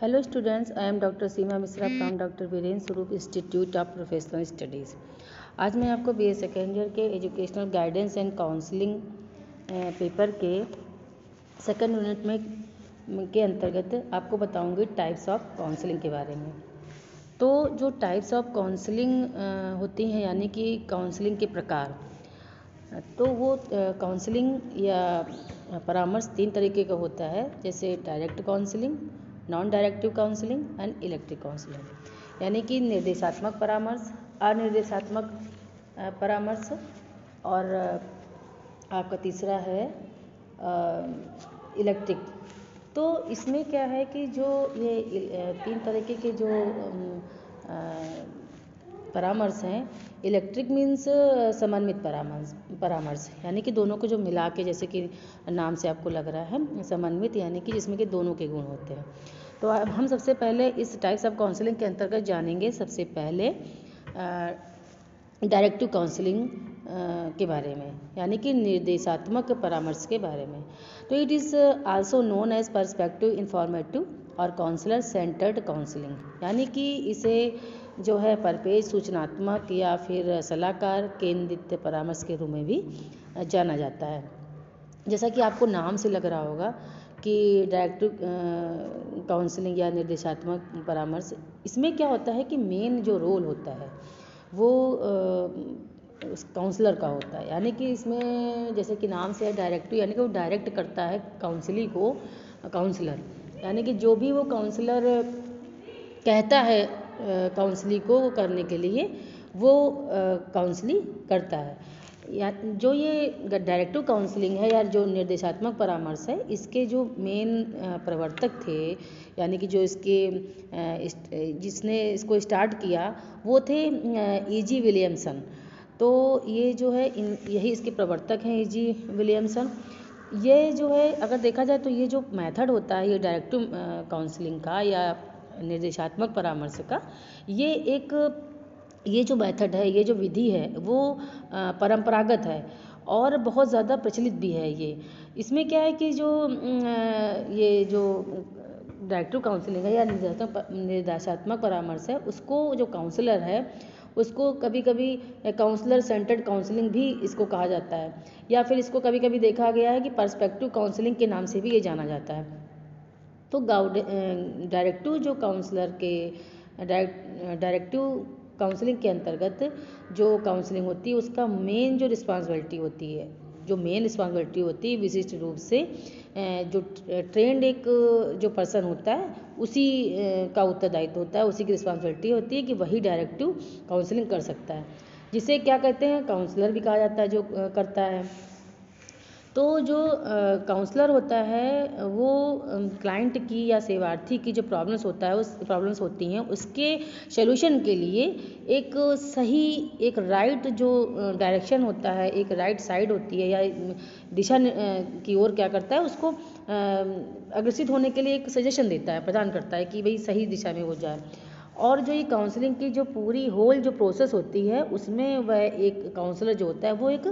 Hello students, I am Dr. Seema Misra from Dr. Viren Swarup Institute of Professional Studies। आज मैं आपको BA second year के educational guidance and counselling paper के second unit में के अंतर्गत आपको बताऊंगी टाइप्स ऑफ काउंसलिंग के बारे में। तो जो टाइप्स ऑफ काउंसलिंग होती हैं यानी कि काउंसलिंग के प्रकार, तो वो काउंसलिंग या परामर्श तीन तरीके का होता है, जैसे direct counselling, non directive counselling and elective counselling. यानी कि निर्देशात्मक परामर्श, अनिर्देशात्मक परामर्श और आपका तीसरा है इलेक्ट्रिक। तो इसमें क्या है कि जो ये तीन तरीके के जो परामर्श हैं, इलेक्ट्रिक मीन्स समन्वित परामर्श यानी कि दोनों को जो मिला के, जैसे कि नाम से आपको लग रहा है समन्वित, यानी कि जिसमें कि दोनों के गुण होते हैं। तो अब हम सबसे पहले इस टाइप्स ऑफ काउंसलिंग के अंतर्गत जानेंगे सबसे पहले डायरेक्टिव काउंसलिंग के बारे में, यानी कि निर्देशात्मक परामर्श के बारे में। तो it is also known as perspective, informative और काउंसलर सेंटर्ड काउंसलिंग, यानी कि इसे जो है परपेज, सूचनात्मक या फिर सलाहकार केंद्रित परामर्श के रूप में भी जाना जाता है। जैसा कि आपको नाम से लग रहा होगा कि डायरेक्टिव काउंसलिंग या निर्देशात्मक परामर्श, इसमें क्या होता है कि मेन जो रोल होता है वो काउंसलर का होता है। यानी कि इसमें जैसे कि नाम से है डायरेक्टिव, यानी कि वो डायरेक्ट करता है काउंसलिंग को काउंसलर, यानी कि जो भी वो काउंसलर कहता है काउंसलिंग को करने के लिए वो काउंसलिंग करता है। या जो ये डायरेक्टिव काउंसलिंग है या जो निर्देशात्मक परामर्श है, इसके जो मेन प्रवर्तक थे, यानी कि जो इसके जिसने इसको स्टार्ट किया वो थे E.G. विलियमसन। तो ये जो है यही इसके प्रवर्तक हैं, E.G. विलियमसन। ये जो है अगर देखा जाए तो ये जो मेथड होता है ये डायरेक्टिव काउंसलिंग का या निर्देशात्मक परामर्श का, ये जो मेथड है, ये जो विधि है वो परंपरागत है और बहुत ज़्यादा प्रचलित भी है। ये इसमें क्या है कि जो ये जो डायरेक्टिव काउंसलिंग है या निर्देशात्मक परामर्श है, उसको जो काउंसलर है उसको कभी कभी काउंसलर सेंटर्ड काउंसलिंग भी इसको कहा जाता है, या फिर इसको कभी कभी देखा गया है कि पर्सपेक्टिव काउंसलिंग के नाम से भी ये जाना जाता है। तो डायरेक्टिव जो काउंसलर के डायरेक्टिव काउंसलिंग के अंतर्गत जो काउंसलिंग होती है उसका मेन जो रिस्पॉन्सिबिलिटी होती है, विशिष्ट रूप से जो ट्रेंड एक जो पर्सन होता है उसी का उत्तरदायित्व होता है, उसी की रिस्पॉन्सिबिलिटी होती है कि वही डायरेक्टिव काउंसलिंग कर सकता है, जिसे क्या कहते हैं काउंसलर भी कहा जाता है जो करता है। तो जो काउंसलर होता है वो क्लाइंट की या सेवार्थी की जो प्रॉब्लम्स होती हैं उसके सॉल्यूशन के लिए एक सही, एक राइट जो डायरेक्शन होता है, एक राइट साइड होती है या दिशा की ओर क्या करता है, उसको अग्रसित होने के लिए एक सजेशन देता है, प्रदान करता है कि भाई सही दिशा में हो जाए। और जो ये काउंसलिंग की जो पूरी होल जो प्रोसेस होती है उसमें वह एक काउंसलर जो होता है वो एक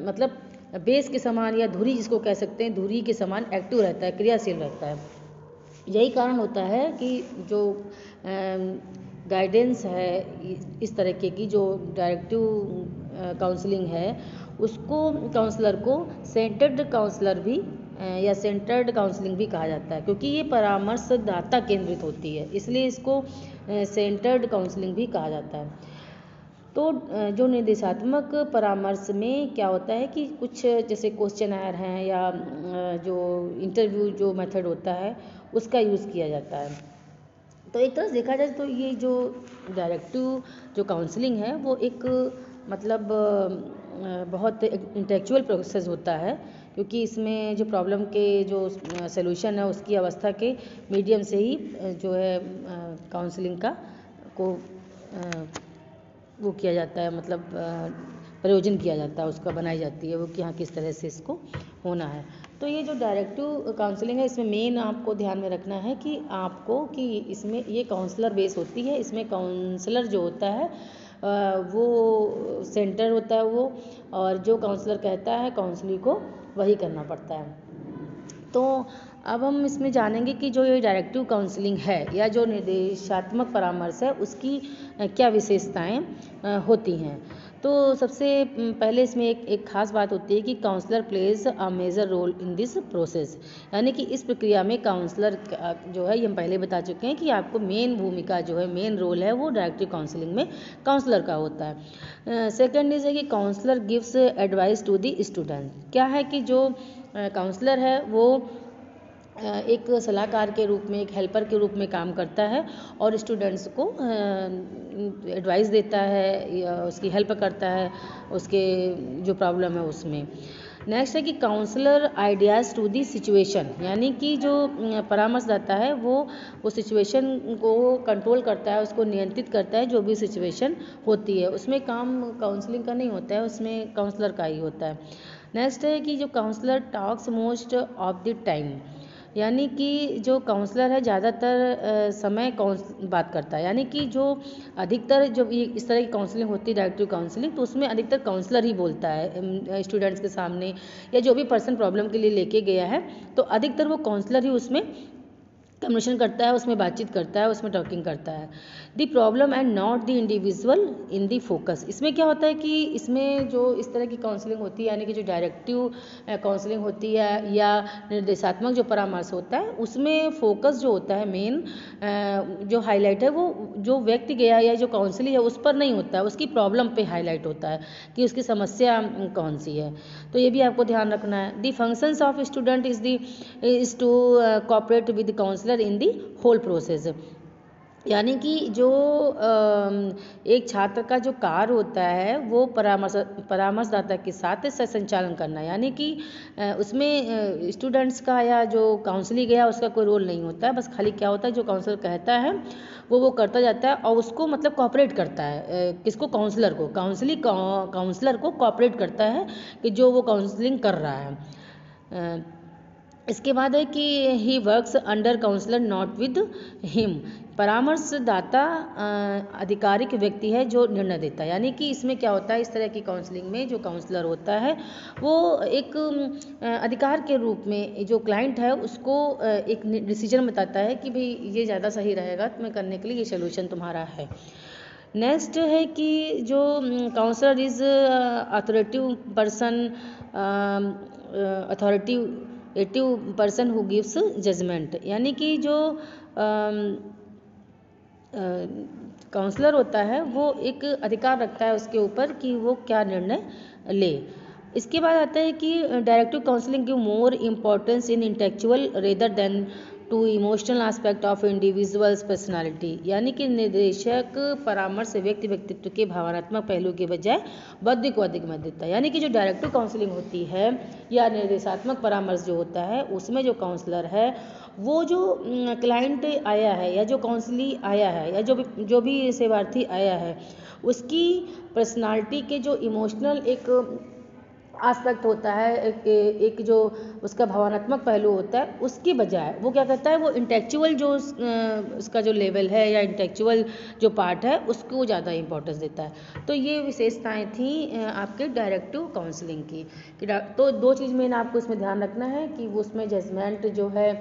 मतलब बेस के समान या धुरी जिसको कह सकते हैं, धुरी के समान एक्टिव रहता है, क्रियाशील रहता है। यही कारण होता है कि जो गाइडेंस है इस तरीके की जो डायरेक्टिव काउंसलिंग है उसको काउंसलर को सेंटर्ड काउंसलर भी या सेंटर्ड काउंसलिंग भी कहा जाता है, क्योंकि ये परामर्शदाता केंद्रित होती है, इसलिए इसको सेंटर्ड काउंसलिंग भी कहा जाता है। तो जो निर्देशात्मक परामर्श में क्या होता है कि कुछ जैसे क्वेश्चनर हैं या जो इंटरव्यू जो मेथड होता है उसका यूज़ किया जाता है। तो एक तरह से देखा जाए तो ये जो डायरेक्टिव जो काउंसलिंग है वो एक मतलब बहुत इंटेलेक्चुअल प्रोसेस होता है, क्योंकि इसमें जो प्रॉब्लम के जो सॉल्यूशन है उसकी अवस्था के मीडियम से ही जो है काउंसलिंग का को वो किया जाता है, मतलब प्रयोजन किया जाता है, उसका बनाई जाती है वो कि हाँ किस तरह से इसको होना है। तो ये जो डायरेक्टिव काउंसलिंग है इसमें मेन आपको ध्यान में रखना है कि आपको कि इसमें ये काउंसलर बेस होती है, इसमें काउंसलर जो होता है वो सेंटर होता है वो, और जो काउंसलर कहता है काउंसलिंग को वही करना पड़ता है। तो अब हम इसमें जानेंगे कि जो ये डायरेक्टिव काउंसलिंग है या जो निर्देशात्मक परामर्श है उसकी क्या विशेषताएं होती हैं। तो सबसे पहले इसमें एक खास बात होती है कि counsellor plays a major role in this process, यानी कि इस प्रक्रिया में काउंसलर जो है, ये हम पहले बता चुके हैं कि आपको मेन भूमिका जो है, मेन रोल है वो डायरेक्टिव काउंसलिंग में काउंसलर का होता है। सेकंड इज है कि counsellor gives advice to the student. क्या है कि जो काउंसलर है वो एक सलाहकार के रूप में, एक हेल्पर के रूप में काम करता है और स्टूडेंट्स को एडवाइस देता है या उसकी हेल्प करता है उसके जो प्रॉब्लम है उसमें। नेक्स्ट है कि counsellor ideas to the situation, यानी कि जो परामर्शदाता है वो सिचुएशन को कंट्रोल करता है, उसको नियंत्रित करता है। जो भी सिचुएशन होती है उसमें काम काउंसलिंग का नहीं होता है, उसमें काउंसलर का ही होता है। नेक्स्ट है कि जो counsellor talks most of the time, यानी कि जो काउंसलर है ज़्यादातर समय बात करता है, यानी कि जो अधिकतर जो इस तरह की काउंसलिंग होती है डायरेक्टिव काउंसलिंग, तो उसमें अधिकतर काउंसलर ही बोलता है स्टूडेंट्स के सामने, या जो भी पर्सन प्रॉब्लम के लिए लेके गया है तो अधिकतर वो काउंसलर ही उसमें कम्युनिकेशन करता है, उसमें बातचीत करता है, उसमें टॉकिंग करता है। The problem and not the individual in the focus. इसमें क्या होता है कि इसमें जो इस तरह की काउंसलिंग होती है, यानी कि जो डायरेक्टिव काउंसलिंग होती है या निर्देशात्मक जो परामर्श होता है, उसमें फोकस जो होता है, मेन जो हाईलाइट है वो जो व्यक्ति गया या जो काउंसलिंग है उस पर नहीं होता है, उसकी प्रॉब्लम पे हाईलाइट होता है कि उसकी समस्या कौन सी है। तो ये भी आपको ध्यान रखना है। The functions of student is to cooperate with counsellor in the whole process, यानी कि जो एक छात्र का जो कार्य होता है वो परामर्शदाता के साथ संचालन करना, यानी कि उसमें स्टूडेंट्स का या जो काउंसलिंग गया उसका कोई रोल नहीं होता है। बस खाली क्या होता है, जो काउंसलर कहता है वो करता जाता है और उसको मतलब कोऑपरेट करता है, किसको, काउंसलर को कोऑपरेट करता है कि जो वो काउंसलिंग कर रहा है। इसके बाद है कि he works under counsellor not with him. परामर्शदाता आधिकारिक व्यक्ति है जो निर्णय देता है, यानी कि इसमें क्या होता है, इस तरह की काउंसलिंग में जो काउंसलर होता है वो एक अधिकार के रूप में जो क्लाइंट है उसको एक डिसीजन बताता है कि भाई ये ज़्यादा सही रहेगा तुम्हें करने के लिए, ये सोल्यूशन तुम्हारा है। नेक्स्ट है कि जो counsellor is authoritative person who gives judgement, यानी कि जो काउंसलर होता है वो एक अधिकार रखता है उसके ऊपर कि वो क्या निर्णय ले। इसके बाद आता है कि directive counselling give more importance in intellectual rather than to emotional aspect of individual's personality, यानी कि निर्देशक परामर्श व्यक्तित्व के भावनात्मक पहलू के बजाय बौद्धिक को अधिक महत्व देता है। यानी कि जो डायरेक्टिव काउंसलिंग होती है या निर्देशात्मक परामर्श जो होता है उसमें जो काउंसलर है वो जो क्लाइंट आया है या जो काउंसली आया है या जो भी सेवार्थी आया है उसकी पर्सनालिटी के जो इमोशनल एक एस्पेक्ट होता है, एक जो उसका भावनात्मक पहलू होता है, उसकी बजाय वो क्या करता है, वो इंटेलेक्चुअल जो उसका जो लेवल है या इंटेलेक्चुअल जो पार्ट है उसको ज़्यादा इंपॉर्टेंस देता है। तो ये विशेषताएं थी आपके डायरेक्टिव काउंसलिंग की। तो दो चीज़ में आपको इसमें ध्यान रखना है कि वो उसमें जजमेंट जो है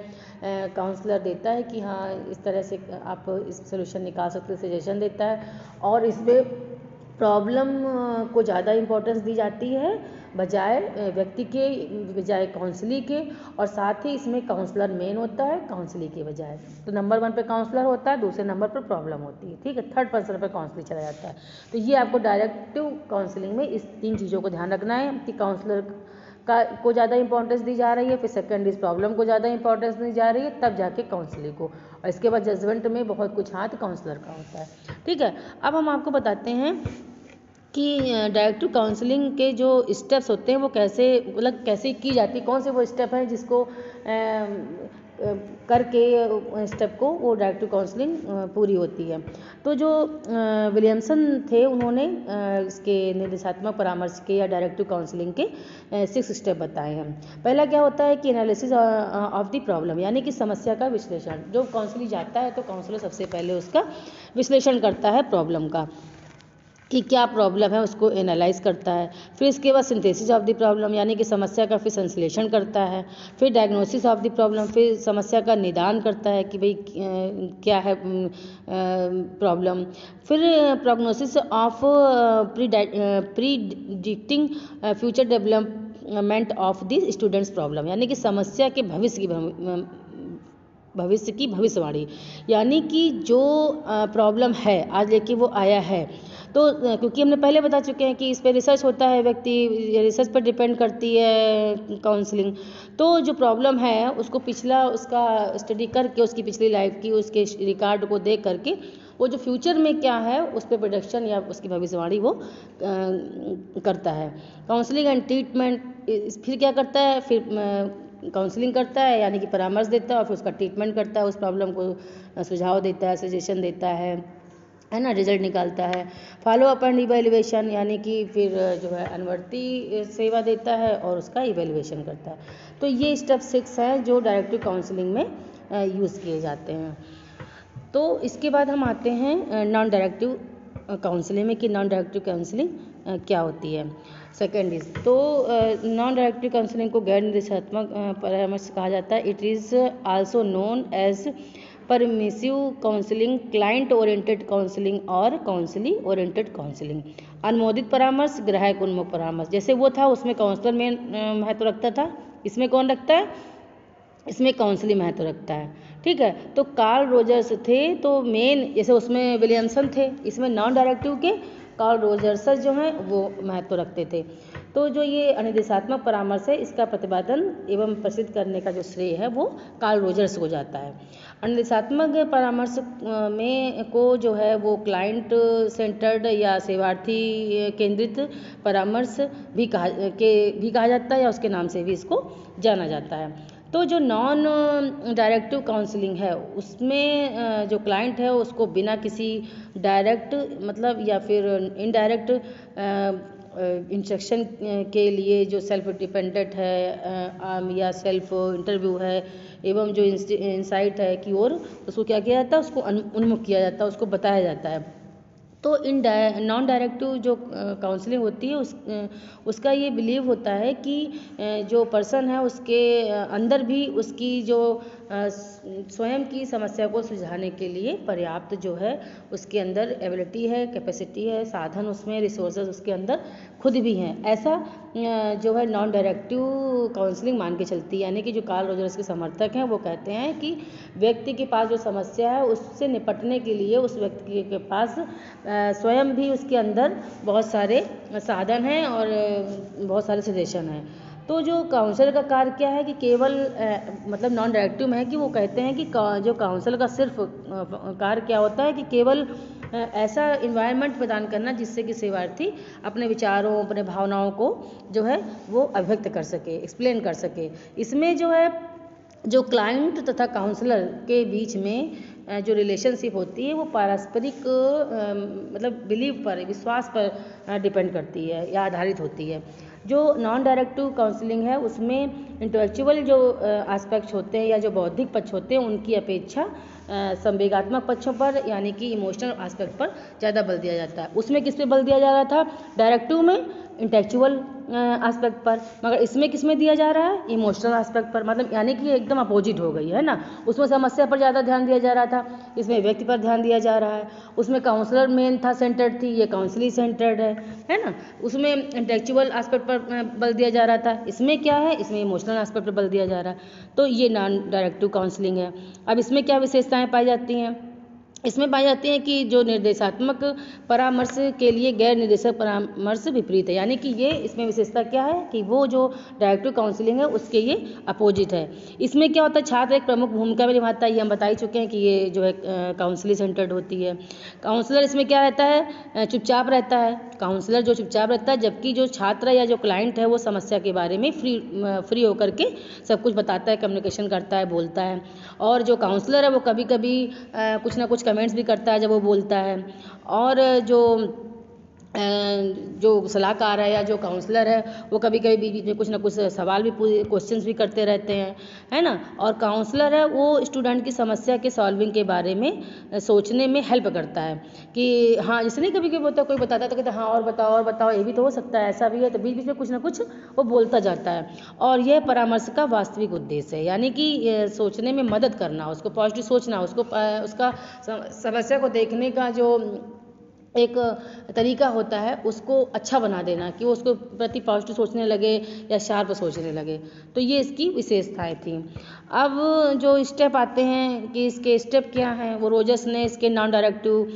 काउंसलर देता है कि हाँ इस तरह से आप इस सोल्यूशन निकाल सकते, सजेशन देता है, और इसमें प्रॉब्लम को ज़्यादा इम्पोर्टेंस दी जाती है बजाय व्यक्ति के, बजाय काउंसलिंग के, और साथ ही इसमें काउंसलर मेन होता है काउंसलिंग के बजाय। तो नंबर 1 पे काउंसलर होता है, दूसरे नंबर पर प्रॉब्लम होती है, ठीक है, थर्ड पर्सन पे काउंसलिंग चला जाता है। तो ये आपको डायरेक्टिव काउंसलिंग में इस 3 चीज़ों को ध्यान रखना है कि काउंसलर को ज़्यादा इंपॉर्टेंस दी जा रही है, फिर सेकंड इस प्रॉब्लम को ज़्यादा इंपॉर्टेंस दी जा रही है, तब जाके काउंसलिंग को, और इसके बाद जजमेंट में बहुत कुछ हाथ काउंसलर का होता है, ठीक है। अब हम आपको बताते हैं कि डायरेक्टिव काउंसलिंग के जो स्टेप्स होते हैं वो कैसे, मतलब कैसे की जाती है, कौन से वो स्टेप हैं जिसको करके स्टेप को वो डायरेक्टिव काउंसलिंग पूरी होती है। तो जो विलियमसन थे उन्होंने इसके निर्देशात्मक परामर्श के या डायरेक्टिव काउंसलिंग के 6 स्टेप बताए हैं। पहला क्या होता है कि एनालिसिस ऑफ द प्रॉब्लम, यानी कि समस्या का विश्लेषण। जो काउंसलिंग जाता है तो काउंसलर सबसे पहले उसका विश्लेषण करता है प्रॉब्लम का। कि क्या प्रॉब्लम है उसको एनालाइज करता है। फिर इसके बाद सिंथेसिस ऑफ द प्रॉब्लम यानी कि समस्या का फिर संश्लेषण करता है। फिर डायग्नोसिस ऑफ द प्रॉब्लम, फिर समस्या का निदान करता है कि भाई क्या है प्रॉब्लम। फिर prognosis of predicting future development of the students problem यानी कि समस्या के भविष्य की भविष्यवाणी, यानी कि जो प्रॉब्लम है आज लेके वो आया है। तो क्योंकि हमने पहले बता चुके हैं कि इस पर रिसर्च होता है, व्यक्ति रिसर्च पर डिपेंड करती है काउंसलिंग। तो जो प्रॉब्लम है उसको पिछला उसका स्टडी करके, उसकी पिछली लाइफ की उसके रिकॉर्ड को देख करके वो जो फ्यूचर में क्या है उस पर प्रोडक्शन या उसकी भविष्यवाणी वो करता है। काउंसलिंग एंड ट्रीटमेंट, फिर क्या करता है, फिर काउंसलिंग करता है यानी कि परामर्श देता है और फिर उसका ट्रीटमेंट करता है, उस प्रॉब्लम को सुझाव देता है, सजेशन देता है ना, रिजल्ट निकालता है। फॉलो अप एंड इवेल्युएशन यानी कि फिर जो है अनुवर्ती सेवा देता है और उसका इवेल्युएशन करता है। तो ये स्टेप 6 है जो डायरेक्टिव काउंसलिंग में यूज़ किए जाते हैं। तो इसके बाद हम आते हैं नॉन डायरेक्टिव काउंसलिंग में कि नॉन डायरेक्टिव काउंसलिंग क्या होती है। सेकेंड इज, तो नॉन डायरेक्टिव काउंसलिंग को गैर निर्देशात्मक परामर्श कहा जाता है। It is also known as permissive counselling, client oriented counselling और काउंसली ओरिएंटेड काउंसलिंग। अनुमोदित परामर्श, ग्राहक उन्मुख परामर्श, जैसे वो था उसमें काउंसलर में महत्व रखता था, इसमें कौन रखता है, इसमें काउंसलिंग महत्व रखता है। ठीक है, तो कार्ल रोजर्स थे तो मेन, जैसे उसमें विलियमसन थे, इसमें नॉन डायरेक्टिव के कार्ल रोजर्स जो हैं वो महत्व रखते थे। तो जो ये अनिर्देशात्मक परामर्श है इसका प्रतिपादन एवं प्रसिद्ध करने का जो श्रेय है वो कार्ल रोजर्स को जाता है। अनिर्देशात्मक परामर्श में को जो है वो क्लाइंट सेंटर्ड या सेवार्थी केंद्रित परामर्श भी कहा जाता है या उसके नाम से भी इसको जाना जाता है। तो जो नॉन डायरेक्टिव काउंसलिंग है उसमें जो क्लाइंट है उसको बिना किसी डायरेक्ट मतलब या फिर इनडायरेक्ट इंस्ट्रक्शन के लिए जो सेल्फ डिपेंडेंट है या सेल्फ इंटरव्यू है एवं जो इंसाइट है कि और उसको क्या किया जाता है, उसको उन्मुख किया जाता है, उसको बताया जाता है। तो नॉन डायरेक्टिव जो काउंसलिंग होती है उसका ये बिलीव होता है कि जो पर्सन है उसके अंदर भी उसकी जो स्वयं की समस्या को सुलझाने के लिए पर्याप्त जो है उसके अंदर एबिलिटी है, कैपेसिटी है, साधन उसमें, रिसोर्सेज उसके अंदर खुद भी हैं, ऐसा जो है नॉन डायरेक्टिव काउंसलिंग मान के चलती है। यानी कि जो कार्ल रोजर्स के समर्थक हैं वो कहते हैं कि व्यक्ति के पास जो समस्या है उससे निपटने के लिए उस व्यक्ति के पास स्वयं भी उसके अंदर बहुत सारे साधन हैं और बहुत सारे सजेशन हैं। तो जो काउंसलर का कार्य क्या है कि केवल मतलब नॉन डायरेक्टिव में है कि वो कहते हैं कि जो काउंसलर का सिर्फ कार्य क्या होता है कि केवल ऐसा इन्वायरमेंट प्रदान करना जिससे कि सेवार्थी अपने विचारों, अपने भावनाओं को जो है वो अभिव्यक्त कर सके, एक्सप्लेन कर सके। इसमें जो है जो क्लाइंट तथा काउंसलर के बीच में जो रिलेशनशिप होती है वो पारस्परिक मतलब बिलीव पर, विश्वास पर डिपेंड करती है या आधारित होती है। जो नॉन डायरेक्टिव काउंसलिंग है उसमें इंटेलेक्चुअल जो एस्पेक्ट्स होते हैं या जो बौद्धिक पक्ष होते हैं उनकी अपेक्षा संवेगात्मक पक्षों पर यानी कि इमोशनल एस्पेक्ट पर ज़्यादा बल दिया जाता है। उसमें किस पे बल दिया जा रहा था, डायरेक्टिव में इंटेलेक्चुअल एस्पेक्ट पर, मगर इसमें किस में दिया जा रहा है, इमोशनल एस्पेक्ट पर। मतलब यानी कि एकदम अपोजिट हो गई है ना। उसमें समस्या पर ज़्यादा ध्यान दिया जा रहा था, इसमें व्यक्ति पर ध्यान दिया जा रहा है। उसमें काउंसलर मेन था, सेंटर्ड थी, ये काउंसलिंग सेंटर्ड है ना। उसमें इंटेलेक्चुअल एस्पेक्ट पर बल दिया जा रहा था, इसमें क्या है, इसमें इमोशनल एस्पेक्ट पर बल दिया जा रहा है। तो ये नॉन डायरेक्टिव काउंसलिंग है। अब इसमें क्या विशेषताएं पाई जाती हैं, इसमें पाई जाती हैं कि जो निर्देशात्मक परामर्श के लिए गैर निर्देशक परामर्श विपरीत है। यानी कि ये इसमें विशेषता क्या है कि वो जो डायरेक्टिव काउंसलिंग है उसके ये अपोजिट है। इसमें क्या होता है, छात्र एक प्रमुख भूमिका भी निभाता है, ये हम बता ही चुके हैं कि ये जो है काउंसलिंग सेंटर्ड होती है। काउंसलर इसमें क्या रहता है, चुपचाप रहता है, काउंसलर जो चुपचाप रहता है, जबकि जो छात्र या जो क्लाइंट है वो समस्या के बारे में फ्री होकर के सब कुछ बताता है, कम्युनिकेशन करता है, बोलता है। और जो काउंसलर है वो कभी कभी कुछ ना कुछ कमेंट्स भी करता है जब वो बोलता है। और जो जो सलाहकार है या जो काउंसलर है वो कभी कभी बीच बीच में कुछ ना कुछ सवाल भी क्वेश्चंस भी करते रहते हैं, है ना। और काउंसलर है वो स्टूडेंट की समस्या के सॉल्विंग के बारे में सोचने में हेल्प करता है कि हाँ, जैसे नहीं कभी कभी होता कोई बताता है तो कहता है हाँ और बताओ ये भी तो हो सकता है, ऐसा भी है, तो बीच बीच में कुछ ना कुछ वो बोलता जाता है। और यह परामर्श का वास्तविक उद्देश्य है, यानी कि सोचने में मदद करना, उसको पॉजिटिव सोचना, उसको उसका समस्या को देखने का जो एक तरीका होता है उसको अच्छा बना देना कि वो उसको प्रति पॉजिटिव सोचने लगे या शार्प सोचने लगे। तो ये इसकी विशेषताएं थी। अब जो स्टेप आते हैं कि इसके स्टेप क्या हैं, वो रोजर्स ने इसके नॉन डायरेक्टिव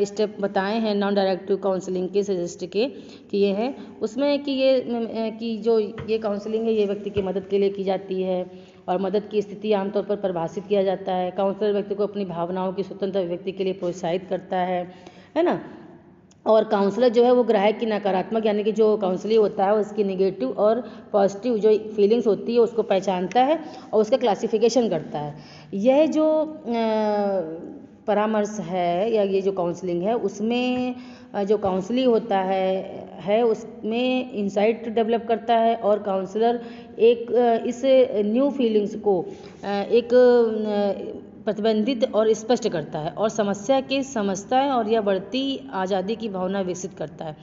स्टेप बताए हैं, नॉन डायरेक्टिव काउंसलिंग के सजेस्ट किए हैं। उसमें कि जो ये काउंसलिंग है ये व्यक्ति की मदद के लिए की जाती है और मदद की स्थिति आमतौर पर परिभाषित किया जाता है। काउंसलर व्यक्ति को अपनी भावनाओं की स्वतंत्र अभिव्यक्ति के लिए प्रोत्साहित करता है ना। और काउंसलर जो है वो ग्राहक की नकारात्मक यानी कि जो काउंसलिंग होता है उसकी नेगेटिव और पॉजिटिव जो फीलिंग्स होती है उसको पहचानता है और उसका क्लासिफिकेशन करता है। यह जो परामर्श है या ये जो काउंसलिंग है उसमें जो काउंसलिंग होता है उसमें इंसाइट डेवलप करता है और काउंसलर एक इस न्यू फीलिंग्स को एक प्रतिबंधित और स्पष्ट करता है और समस्या के समझता है और यह बढ़ती आज़ादी की भावना विकसित करता है।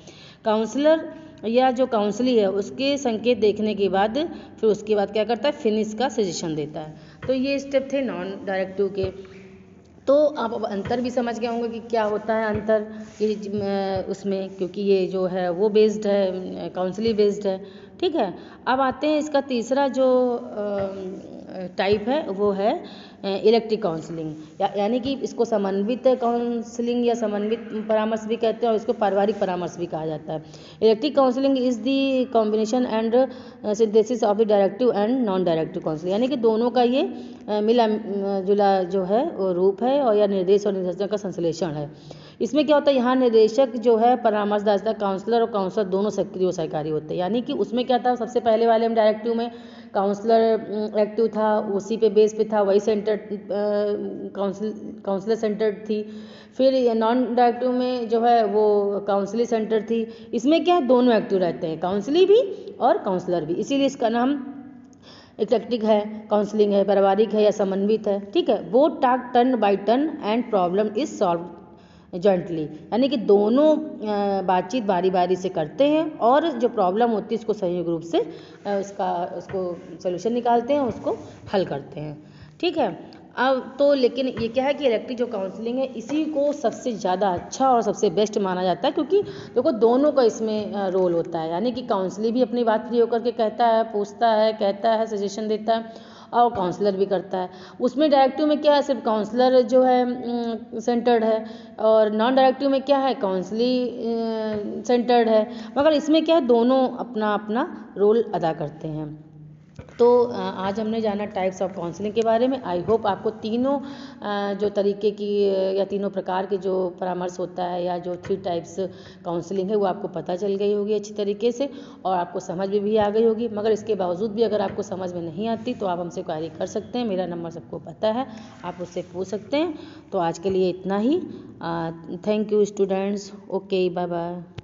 काउंसलर या जो काउंसली है उसके संकेत देखने के बाद फिर उसके बाद क्या करता है, फिनिश का सजेशन देता है। तो ये स्टेप थे नॉन डायरेक्टिव के। तो आप अब अंतर भी समझ गए होंगे कि क्या होता है अंतर ये उसमें, क्योंकि ये जो है वो बेस्ड है, काउंसलिंग बेस्ड है, ठीक है। अब आते हैं इसका तीसरा जो टाइप है वो है इलेक्टिव काउंसलिंग, यानी कि इसको समन्वित काउंसलिंग या समन्वित परामर्श भी कहते हैं और इसको पारिवारिक परामर्श भी कहा जाता है। Elective counselling is the combination and synthesis of the directive and non directive counselling, यानी कि दोनों का ये मिला जुला जो है वो रूप है और या निर्देश और निर्देशन का संश्लेषण है। इसमें क्या होता है, यहाँ निर्देशक जो है परामर्शदाता काउंसलर और काउंसलर दोनों सक्रिय और सहकारी होते हैं। यानी कि उसमें क्या था, सबसे पहले वाले में डायरेक्टिव में काउंसलर एक्टिव था, उसी पे बेस पे था, वही सेंटर काउंसलर सेंटर्ड थी। फिर नॉन डायरेक्टिव में जो है वो काउंसलिंग सेंटर थी। इसमें क्या है, दोनों एक्टिव रहते हैं, काउंसलिंग भी और काउंसलर भी, इसीलिए इसका नाम इक्लेक्टिक है, काउंसलिंग है, पारिवारिक है या समन्वित है, ठीक है। वो task turn by turn and problem is solve jointly, यानी कि दोनों बातचीत बारी बारी से करते हैं और जो प्रॉब्लम होती है उसको संयुक्त रूप से उसको सोल्यूशन निकालते हैं, उसको हल करते हैं, ठीक है। अब तो लेकिन ये क्या है कि इलेक्टिव जो काउंसलिंग है इसी को सबसे ज़्यादा अच्छा और सबसे बेस्ट माना जाता है, क्योंकि देखो दोनों का इसमें रोल होता है। यानी कि काउंसलिंग भी अपनी बात फ्री होकर के कहता है, पूछता है, कहता है, सजेशन देता है, और काउंसलर भी करता है। उसमें डायरेक्टिव में क्या है, सिर्फ काउंसलर जो है सेंटर्ड है, और नॉन डायरेक्टिव में क्या है, काउंसलिंग सेंटर्ड है। मगर इसमें क्या है, दोनों अपना अपना रोल अदा करते हैं। तो आज हमने जाना टाइप्स ऑफ काउंसलिंग के बारे में। आई होप आपको तीनों जो तरीके की या तीनों प्रकार के जो परामर्श होता है या जो 3 टाइप्स काउंसलिंग है वो आपको पता चल गई होगी अच्छी तरीके से, और आपको समझ में भी आ गई होगी। मगर इसके बावजूद भी अगर आपको समझ में नहीं आती तो आप हमसे क्वेरी कर सकते हैं, मेरा नंबर सबको पता है, आप उससे पूछ सकते हैं। तो आज के लिए इतना ही। Thank you students. Okay, bye bye.